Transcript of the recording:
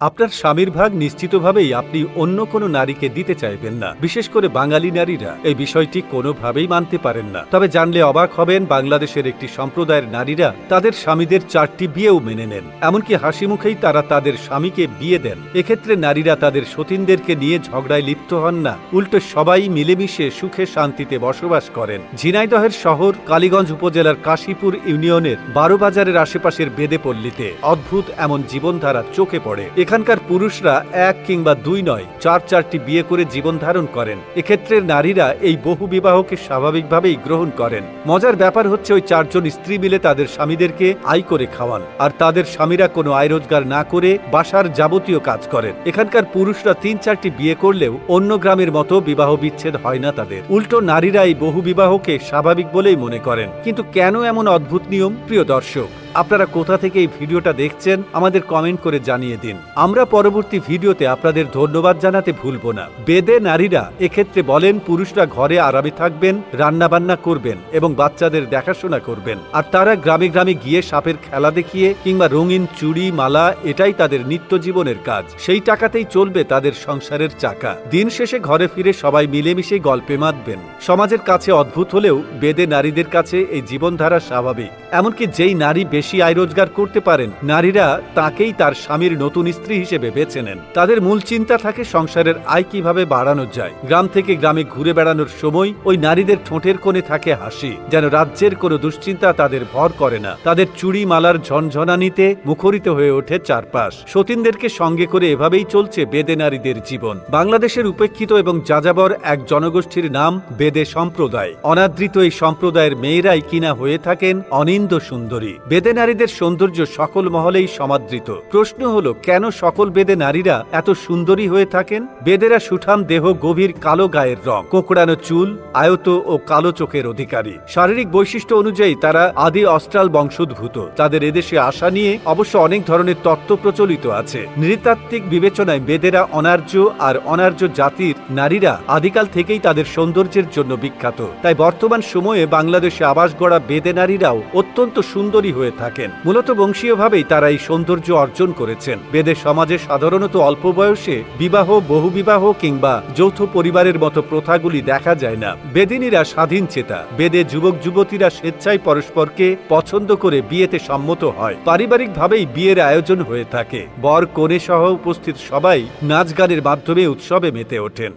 আপনার স্বামীর ভাগ নিশ্চিতভাবেই আপনি অন্য কোনো নারীকে দিতে চাইবেন না। বিশেষ করে বাঙালি নারীরা এই বিষয়টি কোনোভাবেই মানতে পারেন না। তবে জানলে অবাক হবেন, বাংলাদেশের একটি সম্প্রদায়ের নারীরা তাদের স্বামীদের 4টি বিয়েও মেনে নেন। এমনকি হাসি মুখেই তারা তাদের স্বামীকে বিয়ে দেন। এক্ষেত্রে নারীরা তাদের সতীনদেরকে নিয়ে ঝগড়ায় লিপ্ত হন না, উল্টো সবাই মিলেমিশে সুখে শান্তিতে বসবাস করেন। ঝিনাইদহের শহর কালীগঞ্জ উপজেলার কাশীপুর ইউনিয়নের 12 বাজারের আশেপাশের বেদেপল্লীতে অদ্ভুত এমন জীবনধারা চোখে পড়ে। এখানকার পুরুষরা 1 কিংবা 2 নয়, 4টি বিয়ে করে জীবন ধারণ করেন। এক্ষেত্রে নারীরা এই বহু বিবাহকে স্বাভাবিকভাবেই গ্রহণ করেন। মজার ব্যাপার হচ্ছে, ওই 4 জন স্ত্রী মিলে তাদের স্বামীদেরকে আয় করে খাওয়ান, আর তাদের স্বামীরা কোনো আয় রোজগার না করে বাসার যাবতীয় কাজ করেন। এখানকার পুরুষরা 3-4টি বিয়ে করলেও অন্য গ্রামের মতো বিবাহ বিচ্ছেদ হয় না তাদের। উল্টো নারীরা এই বহু বিবাহকে স্বাভাবিক বলেই মনে করেন। কিন্তু কেন এমন অদ্ভুত নিয়ম? প্রিয় দর্শক, আপনারা কোথা থেকে এই ভিডিওটা দেখছেন আমাদের কমেন্ট করে জানিয়ে দিন। আমরা পরবর্তী ভিডিওতে আপনাদের ধন্যবাদ জানাতে ভুলব না। বেদে নারীরা এক্ষেত্রে বলেন, পুরুষরা ঘরে আরামে থাকবেন, রান্নাবান্না করবেন এবং বাচ্চাদের দেখাশোনা করবেন, আর তারা গ্রামে গ্রামে গিয়ে সাপের খেলা দেখিয়ে কিংবা রঙিন চুড়ি মালা, এটাই তাদের নিত্য জীবনের কাজ। সেই টাকাতেই চলবে তাদের সংসারের চাকা। দিন শেষে ঘরে ফিরে সবাই মিলেমিশে গল্পে মাতবেন। সমাজের কাছে অদ্ভুত হলেও বেদে নারীদের কাছে এই জীবনধারা স্বাভাবিক। এমনকি যেই নারী বেশি আয় রোজগার করতে পারেন, নারীরা তাকেই তার স্বামীর নতুন স্ত্রী হিসেবে বেছে নেন। তাদের মূল চিন্তা থাকে সংসারের আয় কিভাবে বাড়ানো যায়। গ্রাম থেকে গ্রামে ঘুরে বেড়ানোর সময় ওই নারীদের ঠোঁটের কোণে থাকে হাসি, যেন রাজ্যের কোনো দুশ্চিন্তা তাদের ভর করে না। তাদের চুড়ি মালার ঝনঝনানিতে মুখরিত হয়ে ওঠে চারপাশ। সতীনদেরকে সঙ্গে করে এভাবেই চলছে বেদে নারীদের জীবন। বাংলাদেশের উপেক্ষিত এবং যাযাবর এক জনগোষ্ঠীর নাম বেদে সম্প্রদায়। অনাদৃত এই সম্প্রদায়ের মেয়েরাই কিনা হয়ে থাকেন অনিন্দ্য সুন্দরী। বেদে নারীদের সৌন্দর্য সকল মহলেই সমাদৃত। প্রশ্ন হলো, কেন সকল বেদে নারীরা এত সুন্দরী হয়ে থাকেন? বেদেরা সুঠাম দেহ, গভীর কালো গায়ের রং, কোঁকড়ানো চুল, আয়ত ও কালো চোখের অধিকারী। শারীরিক বৈশিষ্ট্য অনুযায়ী তারা আদি অস্ট্রাল বংশোদ্ভূত। তাদের এদেশে আসা নিয়ে অবশ্য অনেক ধরনের তত্ত্ব প্রচলিত আছে। নৃতাত্ত্বিক বিবেচনায় বেদেরা অনার্য, আর অনার্য জাতির নারীরা আদিকাল থেকেই তাদের সৌন্দর্যের জন্য বিখ্যাত। তাই বর্তমান সময়ে বাংলাদেশে আবাস গড়া বেদে নারীরাও অত্যন্ত সুন্দরী হয়ে থাকেন। মূলত বংশীয়ভাবেই তারা এই সৌন্দর্য অর্জন করেছেন। বেদে সমাজে সাধারণত অল্প বয়সে বিবাহ, বহুবিবাহ কিংবা যৌথ পরিবারের মতো প্রথাগুলি দেখা যায় না। বেদিনীরা স্বাধীন চেতা। বেদে যুবক যুবতীরা স্বেচ্ছায় পরস্পরকে পছন্দ করে বিয়েতে সম্মত হয়। পারিবারিকভাবেই বিয়ের আয়োজন হয়ে থাকে। বর কনে সহ উপস্থিত সবাই নাচ গানের মাধ্যমে উৎসবে মেতে ওঠেন।